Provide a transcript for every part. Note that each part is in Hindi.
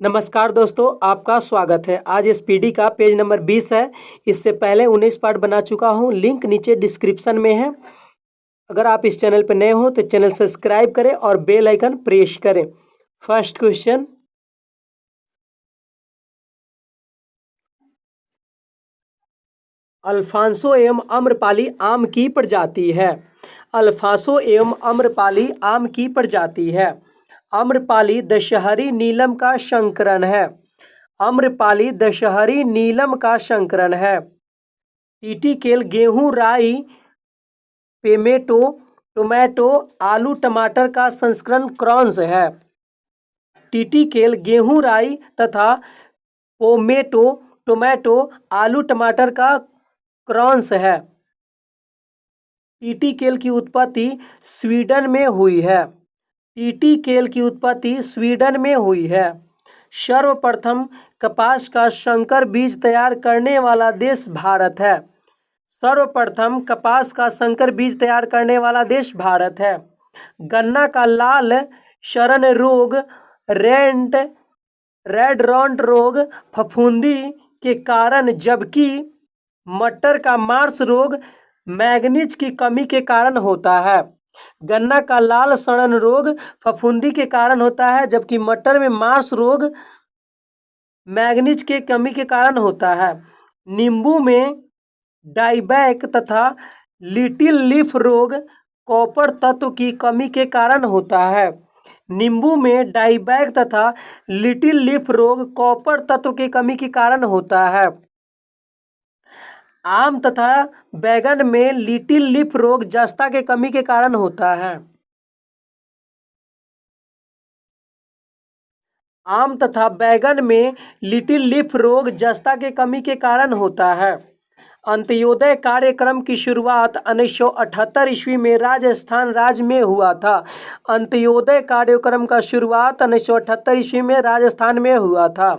नमस्कार दोस्तों, आपका स्वागत है। आज इस पीडी का पेज नंबर 20 है। इससे पहले 19 पार्ट बना चुका हूँ, लिंक नीचे डिस्क्रिप्शन में है। अगर आप इस चैनल पर नए हो तो चैनल सब्सक्राइब करें और बेल आइकन प्रेस करें। फर्स्ट क्वेश्चन, अल्फांसो एवं आम्रपाली आम की प्रजाति है। अल्फांसो एवं आम्रपाली आम की प्रजाति है। आम्रपाली दशहरी नीलम का संकरण है। आम्रपाली दशहरी नीलम का संकरण है। टीटीकेल गेहूं राई पेमेटो टोमेटो आलू टमाटर का संस्करण क्रॉन्स है। टीटीकेल गेहूं राई तथा पोमेटो टोमेटो आलू टमाटर का क्रॉन्स है। टीटीकेल की उत्पत्ति स्वीडन में हुई है। टीटीकेल की उत्पत्ति स्वीडन में हुई है। सर्वप्रथम कपास का संकर बीज तैयार करने वाला देश भारत है। सर्वप्रथम कपास का संकर बीज तैयार करने वाला देश भारत है। गन्ना का लाल शरण रोग रेड रॉन्ट रोग फफूंदी के कारण, जबकि मटर का मार्स रोग मैग्नीज की कमी के कारण होता है। गन्ना का लाल सड़न रोग फफूंदी के कारण होता है, जबकि मटर में मार्स रोग मैग्नीज के कमी के कारण होता है। नींबू में डाइबैक तथा लिटिल लीफ रोग कॉपर तत्व की कमी के कारण होता है। नींबू में डाइबैक तथा लिटिल लीफ रोग कॉपर तत्व की कमी के कारण होता है। आम तथा बैगन में लिटिल लीफ रोग जस्ता के कमी के कारण होता है। आम तथा बैगन में लिटिल लीफ रोग जस्ता के कमी के कारण होता है। अंत्योदय कार्यक्रम की शुरुआत 1978 ईस्वी में राजस्थान राज्य में हुआ था। अंत्योदय कार्यक्रम का शुरुआत 1978 ईस्वी में राजस्थान में हुआ था।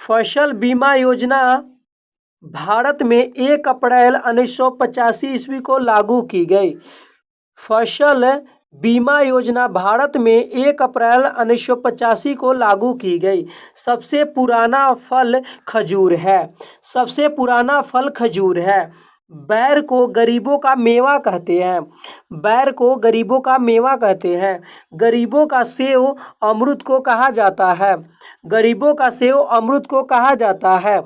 फसल बीमा योजना भारत में 1 अप्रैल 1985 ईस्वी को लागू की गई। फसल बीमा योजना भारत में 1 अप्रैल 1985 को लागू की गई। सबसे पुराना फल खजूर है। सबसे पुराना फल खजूर है। बैर को गरीबों का मेवा कहते हैं। बैर को गरीबों का मेवा कहते हैं। गरीबों का सेव अमृत को कहा जाता है। गरीबों का सेव अमृत को कहा जाता है।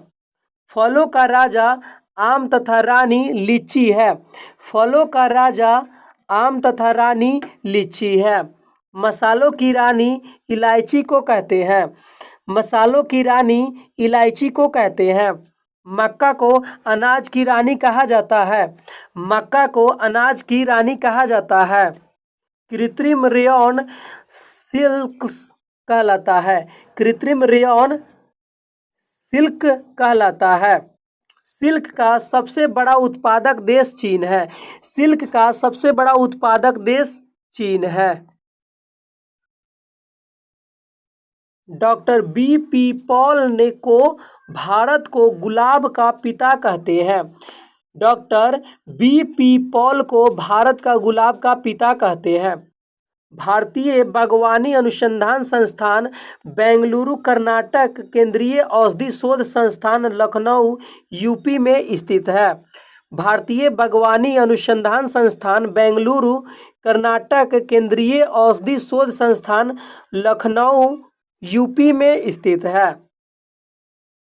फलों का राजा आम तथा रानी लीची है। फलों का राजा आम तथा रानी लीची है। मसालों की रानी इलायची को कहते हैं। मसालों की रानी इलायची को कहते हैं। मक्का को अनाज की रानी कहा जाता है। मक्का को अनाज की रानी कहा जाता है। कृत्रिम रेयॉन सिल्क कहलाता है। कृत्रिम रेयॉन सिल्क कहलाता है। सिल्क का सबसे बड़ा उत्पादक देश चीन है। सिल्क का सबसे बड़ा उत्पादक देश चीन है। Doctor BP. पॉल ने को भारत को गुलाब का पिता कहते हैं। Doctor BP. पॉल को भारत का गुलाब का पिता कहते हैं। भारतीय बागवानी अनुसंधान संस्थान बेंगलुरु कर्नाटक, केंद्रीय औषधि शोध संस्थान लखनऊ यूपी में स्थित है। भारतीय बागवानी अनुसंधान संस्थान बेंगलुरु कर्नाटक, केंद्रीय औषधि शोध संस्थान लखनऊ यूपी में स्थित है।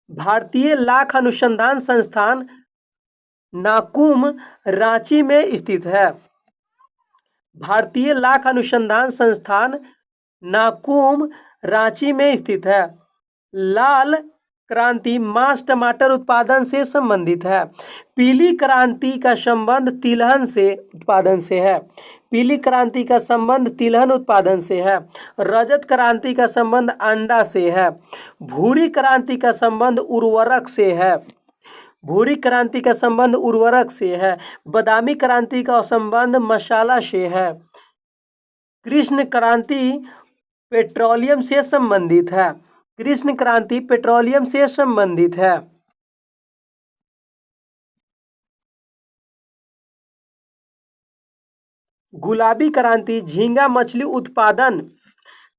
भारतीय लाख अनुसंधान संस्थान नाकुम रांची में स्थित है। भारतीय लाख अनुसंधान संस्थान नाकुम रांची में स्थित है। लाल क्रांति मांस टमाटर उत्पादन से संबंधित है। पीली क्रांति का संबंध तिलहन से उत्पादन से है। पीली क्रांति का संबंध तिलहन उत्पादन से है। रजत क्रांति का संबंध अंडा से है। भूरी क्रांति का संबंध उर्वरक से है। भूरी क्रांति का संबंध उर्वरक से है। बादामी क्रांति का संबंध मसाला से है। कृष्ण क्रांति पेट्रोलियम से संबंधित है। कृष्ण क्रांति पेट्रोलियम से संबंधित है। गुलाबी क्रांति झींगा मछली उत्पादन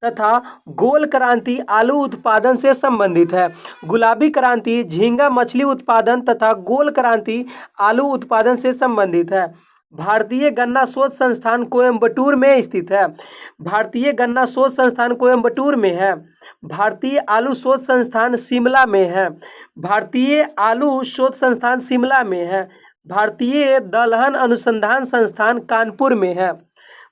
तथा गोल क्रांति आलू उत्पादन से संबंधित है। गुलाबी क्रांति झींगा मछली उत्पादन तथा गोल क्रांति आलू उत्पादन से संबंधित है। भारतीय गन्ना शोध संस्थान कोयम्बटूर में स्थित है। भारतीय गन्ना शोध संस्थान कोयम्बटूर में है। भारतीय आलू शोध संस्थान शिमला में है। भारतीय आलू शोध संस्थान शिमला में है। भारतीय दलहन अनुसंधान संस्थान कानपुर में है।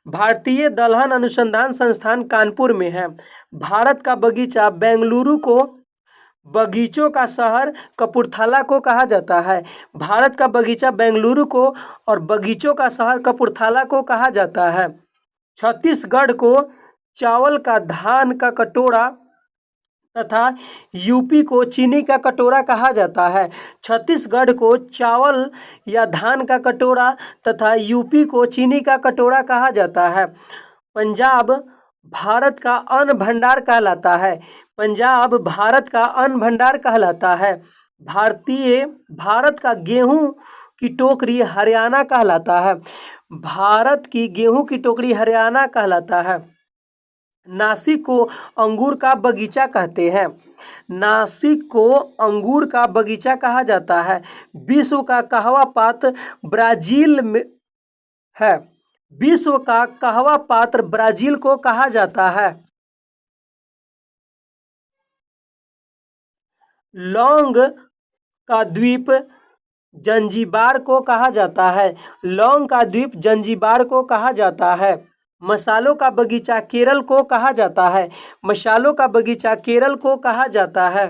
भारतीय दलहन अनुसंधान संस्थान कानपुर में है। भारत का बगीचा बेंगलुरु को बगीचों का शहर कपूरथला को कहा जाता है। भारत का बगीचा बेंगलुरु को और बगीचों का शहर कपूरथला को कहा जाता है। छत्तीसगढ़ को चावल का धान का कटोरा तथा यूपी को चीनी का कटोरा कहा जाता है। छत्तीसगढ़ को चावल या धान का कटोरा तथा यूपी को चीनी का कटोरा कहा जाता है। पंजाब भारत का अन्न भंडार कहलाता है। पंजाब भारत का अन्न भंडार कहलाता है। भारत का गेहूं की टोकरी हरियाणा कहलाता है। भारत की गेहूं की टोकरी हरियाणा कहलाता है। नासिक को अंगूर का बगीचा कहते हैं। नासिक को अंगूर का बगीचा कहा जाता है। विश्व का कहवा पात्र ब्राजील में है। विश्व का कहवा पात्र ब्राजील को कहा जाता है। लौंग का द्वीप जंजीबार को कहा जाता है। लौंग का द्वीप जंजीबार को कहा जाता है। मसालों का बगीचा केरल को कहा जाता है। मसालों का बगीचा केरल को कहा जाता है।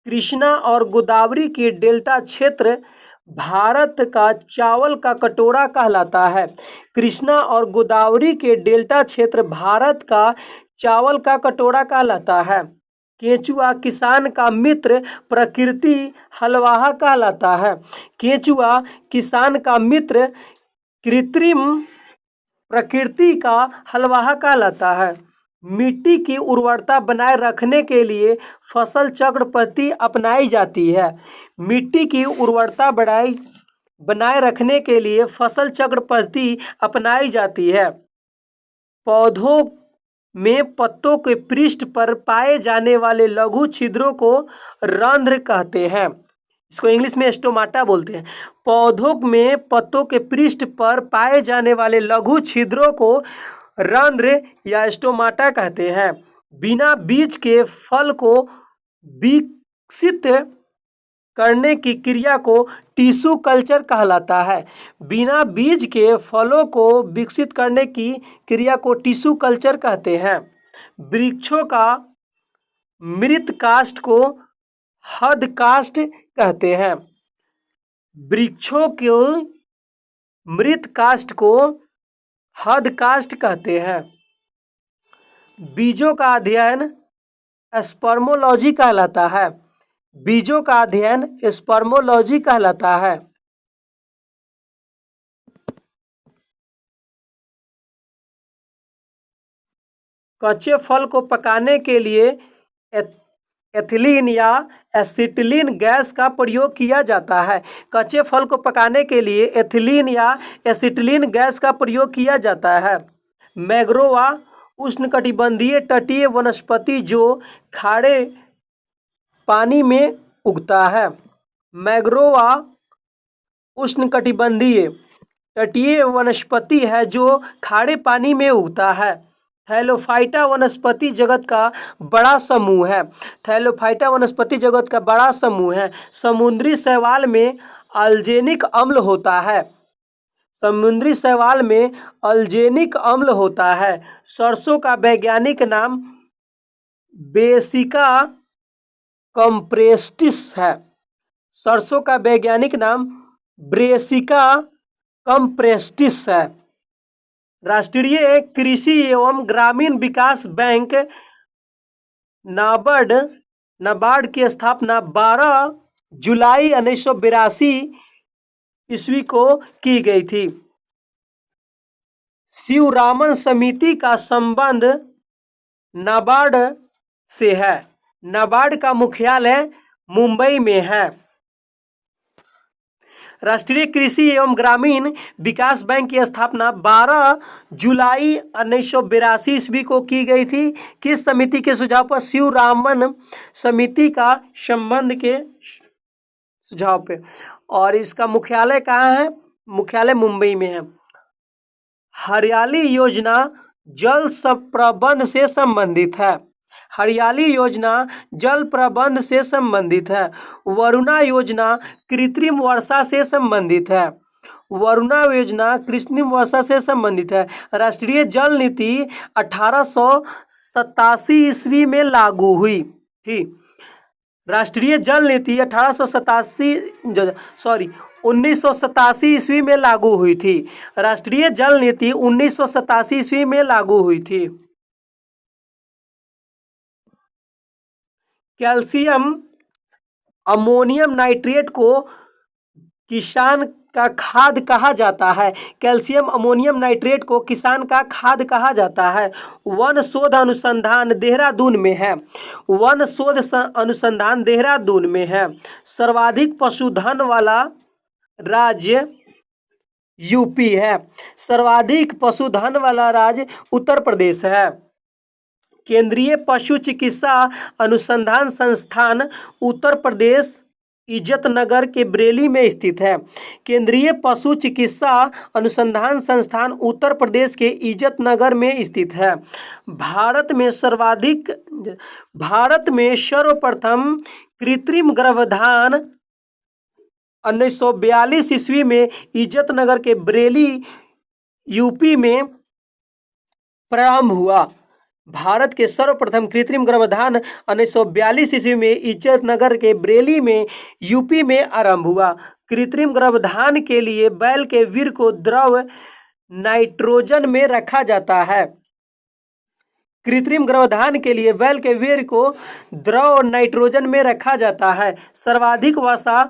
कृष्णा और गोदावरी के डेल्टा क्षेत्र भारत का चावल का कटोरा कहलाता है। कृष्णा और गोदावरी के डेल्टा क्षेत्र भारत का चावल का कटोरा कहलाता है। केंचुआ किसान का मित्र प्रकृति हलवाहा कहलाता है। केंचुआ किसान का मित्र कृत्रिम प्रकृति का हलवाहा कहलाता है। मिट्टी की उर्वरता बनाए रखने के लिए फसल चक्र पद्धति अपनाई जाती है। मिट्टी की उर्वरता बनाए रखने के लिए फसल चक्र पद्धति अपनाई जाती है। पौधों में पत्तों के पृष्ठ पर पाए जाने वाले लघु छिद्रों को रंध्र कहते हैं। इसको इंग्लिश में स्टोमाटा बोलते हैं। पौधों में पत्तों के पृष्ठ पर पाए जाने वाले लघु छिद्रों को रंध्र या स्टोमाटा कहते हैं। बिना बीज के फल को विकसित करने की क्रिया को टिश्यू कल्चर कहलाता है। बिना बीज के फलों को विकसित करने की क्रिया को टिश्यू कल्चर कहते हैं। वृक्षों का मृत काष्ठ को हद काष्ठ कहते हैं। वृक्षों के मृत काष्ठ को हद काष्ठ कहते हैं। बीजों का अध्ययन स्पर्मोलॉजी कहलाता है। बीजों का अध्ययन स्पर्मोलॉजी कहलाता है। कच्चे फल को पकाने के लिए एथिलीन या एसिटिलीन गैस का प्रयोग किया जाता है। कच्चे फल को पकाने के लिए एथिलीन या एसिटिलीन गैस का प्रयोग किया जाता है। मैग्रोवा उष्णकटिबंधीय तटीय वनस्पति जो खारे पानी में उगता है। मैग्रोवा उष्णकटिबंधीय तटीय वनस्पति है जो खारे पानी में उगता है। थैलोफाइटा वनस्पति जगत का बड़ा समूह है। थैलोफाइटा वनस्पति जगत का बड़ा समूह है। समुद्री शैवाल में अल्जेनिक अम्ल होता है। समुद्री शैवाल में अल्जेनिक अम्ल होता है। सरसों का वैज्ञानिक नाम ब्रेसिका कंप्रेस्टिस है। सरसों का वैज्ञानिक नाम ब्रेसिका कंप्रेस्टिस है। राष्ट्रीय कृषि एवं ग्रामीण विकास बैंक नाबार्ड की स्थापना 12 जुलाई 1982 ईस्वी को की गई थी। शिवरामन समिति का संबंध नाबार्ड से है। नाबार्ड का मुख्यालय मुंबई में है। राष्ट्रीय कृषि एवं ग्रामीण विकास बैंक की स्थापना 12 जुलाई 1982 ईस्वी को की गई थी। किस समिति के सुझाव पर? शिवरामन समिति का संबंध के सुझाव पे। और इसका मुख्यालय कहाँ है? मुख्यालय मुंबई में है। हरियाली योजना जल प्रबंध से संबंधित है। हरियाली योजना जल प्रबंध से संबंधित है। वरुणा योजना कृत्रिम वर्षा से संबंधित है। वरुणा योजना कृत्रिम वर्षा से संबंधित है। राष्ट्रीय जल नीति 1887 ईस्वी में लागू हुई थी। राष्ट्रीय जल नीति 1987 ईस्वी में लागू हुई थी। राष्ट्रीय जल नीति 1987 ईस्वी में लागू हुई थी। कैल्शियम अमोनियम नाइट्रेट को किसान का खाद कहा जाता है। कैल्शियम अमोनियम नाइट्रेट को किसान का खाद कहा जाता है। वन शोध अनुसंधान देहरादून में है। वन शोध अनुसंधान देहरादून में है। सर्वाधिक पशुधन वाला राज्य यूपी है। सर्वाधिक पशुधन वाला राज्य उत्तर प्रदेश है। केंद्रीय पशु चिकित्सा अनुसंधान संस्थान उत्तर प्रदेश इज्जतनगर के बरेली में स्थित है। केंद्रीय पशु चिकित्सा अनुसंधान संस्थान उत्तर प्रदेश के इज्जतनगर में स्थित है। भारत में सर्वप्रथम कृत्रिम गर्भाधान 1942 ईस्वी में इज्जतनगर के बरेली यूपी में प्रारंभ हुआ। भारत के सर्वप्रथम कृत्रिम गर्भाधान 1942 ईस्वी में इज्जतनगर के बरेली में यूपी में आरंभ हुआ। कृत्रिम गर्भाधान के लिए बैल के वीर्य को द्रव नाइट्रोजन में रखा जाता है। कृत्रिम गर्भाधान के लिए बैल के वीर्य को द्रव नाइट्रोजन में रखा जाता है। सर्वाधिक वसा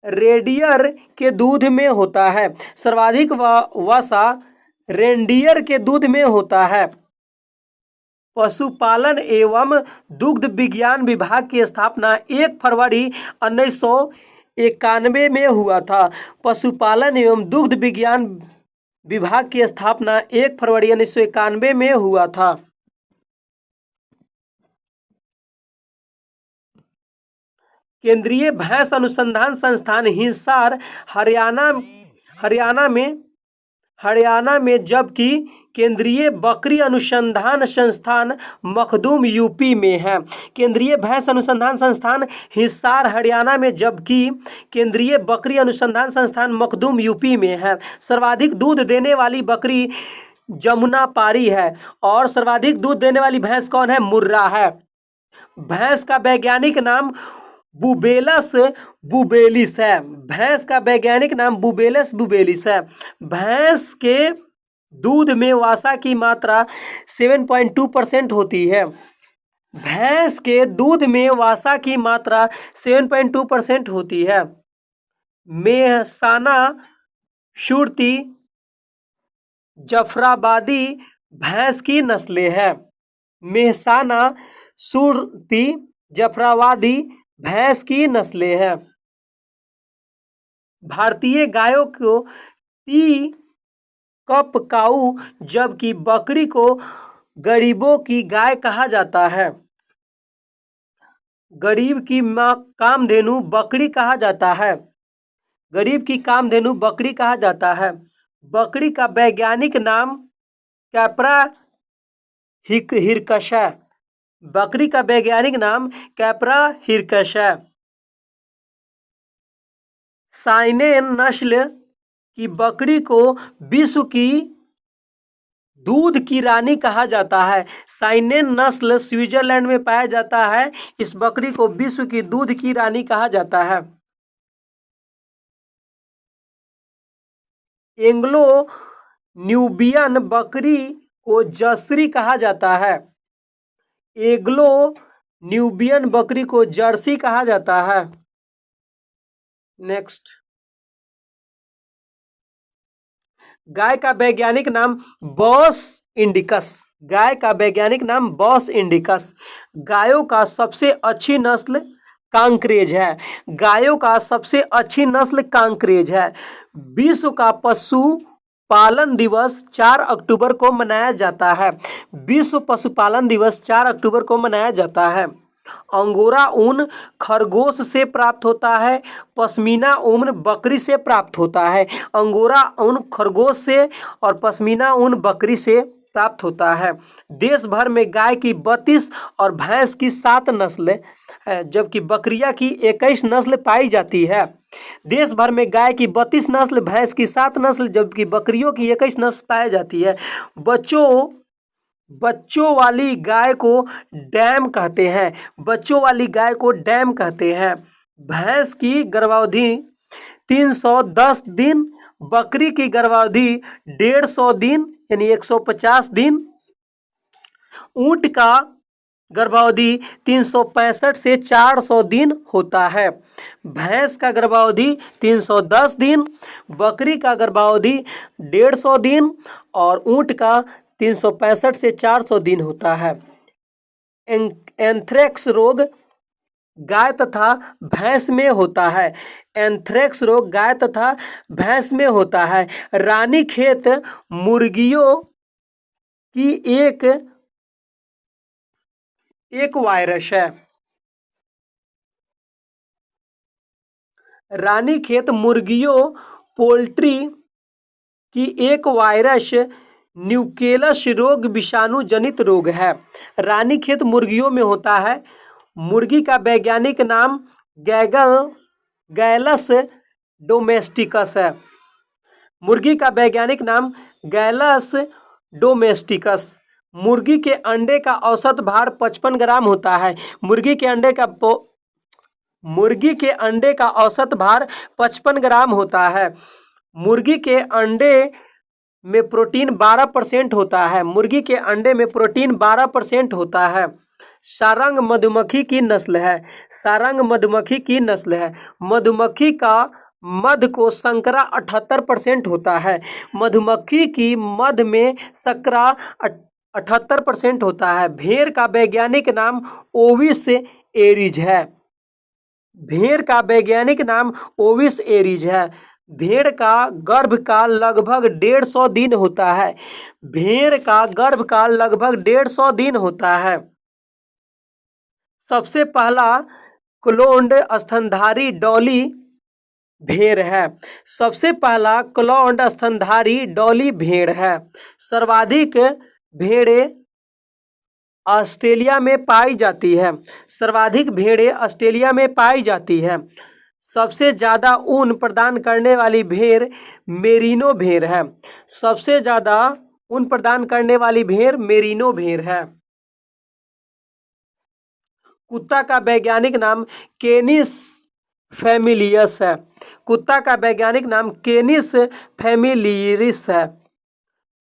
रेंडियर के दूध में होता है। सर्वाधिक वसा रेंडियर के दूध में होता है। पशुपालन एवं दुग्ध विज्ञान विभाग की स्थापना 1 फरवरी 1991 में हुआ था। पशुपालन एवं दुग्ध विज्ञान विभाग की स्थापना 1 फरवरी 1991 में हुआ था। केंद्रीय भैंस अनुसंधान संस्थान हिसार हरियाणा में जबकि केंद्रीय बकरी अनुसंधान संस्थान मखदूम यूपी में है। केंद्रीय भैंस अनुसंधान संस्थान हिसार हरियाणा में जबकि केंद्रीय बकरी अनुसंधान संस्थान मखदूम यूपी में है। सर्वाधिक दूध देने वाली बकरी जमुनापारी है। और सर्वाधिक दूध देने वाली भैंस कौन है? मुर्रा है। भैंस का वैज्ञानिक नाम बुबेलस बुबेलिस है। भैंस का वैज्ञानिक नाम बुबेलस बुबेलिस है। भैंस के दूध में वसा की मात्रा 7.2% होती है। भैंस के दूध में वसा की मात्रा 7.2% होती है। मेहसाना सुरती जफराबादी भैंस की नस्लें हैं। मेहसाना सुरती जफराबादी भैंस की नस्लें हैं। भारतीय गायों को टी कप काऊ जबकि बकरी को गरीबों की गाय कहा जाता है। गरीब की मां कामधेनु बकरी कहा जाता है। गरीब की कामधेनु बकरी कहा जाता है। बकरी का वैज्ञानिक नाम कैप्रा हिरकस है। बकरी का वैज्ञानिक नाम कैप्रा हिरकस है। साइनेन नस्ल की बकरी को विश्व की दूध की रानी कहा जाता है। साइनेन नस्ल स्विट्जरलैंड में पाया जाता है। इस बकरी को विश्व की दूध की रानी कहा जाता है। एंग्लो न्यूबियन बकरी को जर्सी कहा जाता है। एंग्लो न्यूबियन बकरी को जर्सी कहा जाता है। नेक्स्ट, गाय का वैज्ञानिक नाम बॉस इंडिकस। गाय का वैज्ञानिक नाम बॉस इंडिकस। गायों का सबसे अच्छी नस्ल कांकरेज है। गायों का सबसे अच्छी नस्ल कांकरेज है। विश्व का पशु पालन दिवस 4 अक्टूबर को मनाया जाता है। विश्व पशुपालन दिवस 4 अक्टूबर को मनाया जाता है। अंगोरा ऊन खरगोश से प्राप्त होता है। पश्मीना ऊन बकरी से प्राप्त होता है। अंगोरा ऊन खरगोश से और पश्मीना ऊन बकरी से प्राप्त होता है। देश भर में गाय की 32 और भैंस की 7 नस्लें है, जबकि बकरियां की 21 नस्ल पाई जाती है। देश भर में गाय की 32 नस्ल, भैंस की 7 नस्ल, जबकि बकरियों की 21 नस्ल पाई जाती है। बच्चों बच्चों वाली गाय को डैम कहते हैं। बच्चों वाली गाय को डैम कहते हैं। भैंस की गर्भावधि 310 दिन, बकरी की गर्भावधि 150 दिन यानी 150 दिन, ऊंट का गर्भावधि 365 से 400 दिन होता है। भैंस का गर्भावधि 310 दिन, बकरी का गर्भावधि 150 दिन और ऊंट का 365 से 400 दिन होता है। एंथ्रेक्स रोग गाय तथा भैंस में होता है। एंथ्रेक्स रोग गाय तथा भैंस में होता है। रानीखेत मुर्गियों की एक वायरस है। रानीखेत मुर्गियों पोल्ट्री की एक वायरस न्यूकेलस रोग विषाणु जनित रोग है। रानीखेत मुर्गियों में होता है। मुर्गी का वैज्ञानिक नाम गैलस डोमेस्टिकस है। मुर्गी का वैज्ञानिक नाम गैलस डोमेस्टिकस। मुर्गी के अंडे का औसत भार 55 ग्राम होता है। मुर्गी के अंडे का औसत भार 55 ग्राम होता है। मुर्गी के अंडे में प्रोटीन 12% होता है। मुर्गी के अंडे में प्रोटीन 12% होता है। सारंग मधुमक्खी की नस्ल है। सारंग मधुमक्खी की नस्ल है। मधुमक्खी का मध को शर्करा 78% होता है। मधुमक्खी की मध में शर्करा 78% होता है। भेड़ का वैज्ञानिक नाम ओविस एरिज है। भेड़ का वैज्ञानिक नाम ओविस एरिज है। भेड़ का गर्भकाल लगभग 150 दिन होता है। भेड़ का गर्भकाल लगभग 150 दिन होता है। सबसे पहला क्लोन्ड स्तनधारी डॉली भेड़ है। सबसे पहला क्लोन्ड स्तनधारी डॉली भेड़ है। सर्वाधिक भेड़ें ऑस्ट्रेलिया में पाई जाती है। सर्वाधिक भेड़ें ऑस्ट्रेलिया में पाई जाती है। सबसे ज़्यादा ऊन प्रदान करने वाली भेड़ मेरिनो भेड़ है। सबसे ज़्यादा ऊन प्रदान करने वाली भेड़ मेरिनो भेड़ है। कुत्ता का वैज्ञानिक नाम केनिस फैमिलियस है। कुत्ता का वैज्ञानिक नाम केनिस फैमिलियरिस है।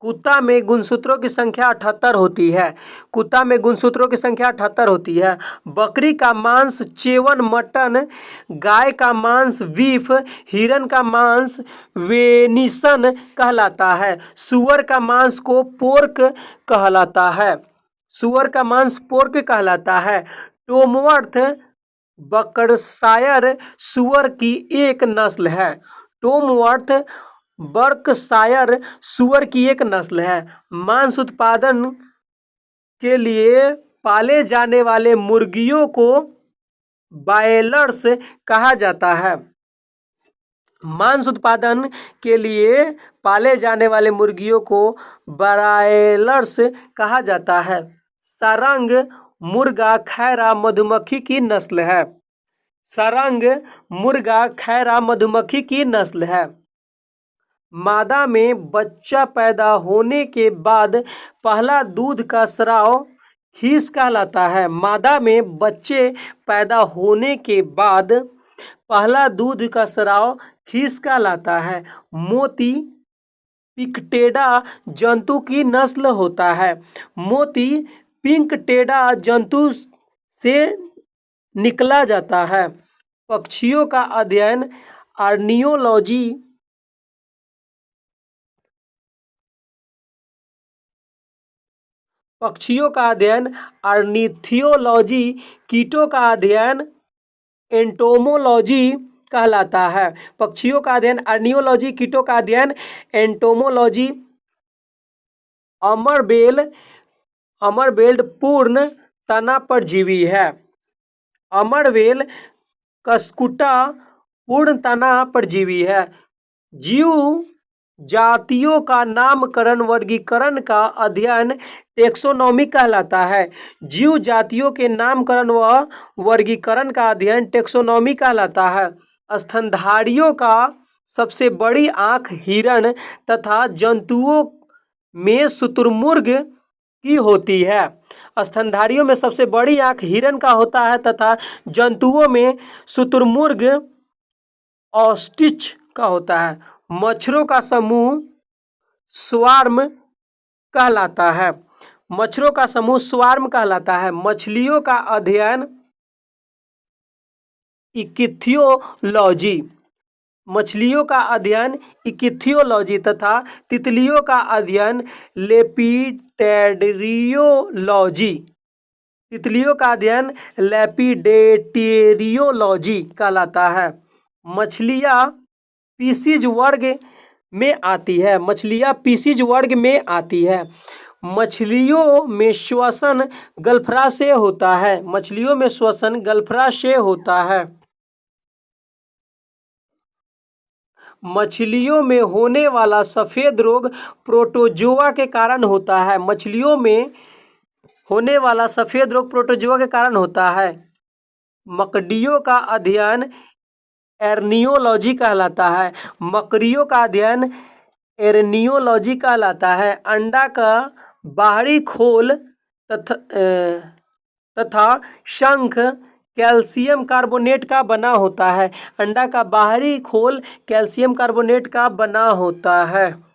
कुत्ता में गुणसूत्रों की संख्या 78 होती है। कुत्ता में गुणसूत्रों की संख्या 78 होती है। बकरी का मांस चेवन मटन, गाय का मांस बीफ, हिरन का मांस वेनिसन कहलाता है। सुअर का मांस को पोर्क कहलाता है। सुअर का मांस पोर्क कहलाता है। टोमवर्थ बर्कशायर सुअर की एक नस्ल है। टोमवर्थ बर्कशायर सुअर की एक नस्ल है। मांस उत्पादन के लिए पाले जाने वाले मुर्गियों को ब्रॉयलर्स कहा जाता है। मांस उत्पादन के लिए पाले जाने वाले मुर्गियों को ब्रॉयलर्स कहा जाता है। सारंग मुर्गा खैरा मधुमक्खी की नस्ल है। सारंग मुर्गा खैरा मधुमक्खी की नस्ल है। मादा में बच्चा पैदा होने के बाद पहला दूध का स्राव खीस कहलाता है। मादा में बच्चे पैदा होने के बाद पहला दूध का स्राव खीस कहलाता है। मोती पिंकटेडा जंतु की नस्ल होता है। मोती पिंकटेडा जंतु से निकला जाता है। पक्षियों का अध्ययन आर्नियोलॉजी पक्षियों का अध्ययन ऑर्निथियोलॉजी, कीटों का अध्ययन एंटोमोलॉजी कहलाता है। पक्षियों का अध्ययन अर्नियोलॉजी, कीटों का अध्ययन एंटोमोलॉजी। अमरबेल्ट पूर्ण तना परजीवी है। अमरबेल कस्कुटा पूर्ण तना परजीवी है। जीव जातियों का नामकरण वर्गीकरण का अध्ययन टेक्सोनॉमी कहलाता है। जीव जातियों के नामकरण व वर्गीकरण का अध्ययन टेक्सोनॉमी कहलाता है। स्तनधारियों का सबसे बड़ी आंख हिरण तथा जंतुओं में शुतुरमुर्ग की होती है। स्तनधारियों में सबसे बड़ी आंख हिरण का होता है तथा जंतुओं में शुतुरमुर्ग ऑस्ट्रिच का होता है। मच्छरों का समूह स्वार्म कहलाता है। मच्छरों का समूह स्वार्म कहलाता है। मछलियों का अध्ययन इक्थियोलॉजी। मछलियों का अध्ययन इक्थियोलॉजी तथा तितलियों का अध्ययन लेपिडेरियोलॉजी। तितलियों का अध्ययन लेपिडेटेरियोलॉजी कहलाता है। मछलियाँ पीसीज वर्ग में आती है। मछलियाँ पीसीज वर्ग में आती है। मछलियों में श्वसन गल्फरा से होता है। मछलियों में श्वसन गल्फरा से होता है। मछलियों में होने वाला सफेद रोग प्रोटोजोआ के कारण होता है। मछलियों में होने वाला सफेद रोग प्रोटोजोआ के कारण होता है। मकड़ियों का अध्ययन एर्नियोलॉजी कहलाता है। मकड़ियों का अध्ययन एर्नियोलॉजी कहलाता है। अंडा का बाहरी खोल तथा शंख कैल्शियम कार्बोनेट का बना होता है। अंडा का बाहरी खोल कैल्शियम कार्बोनेट का बना होता है।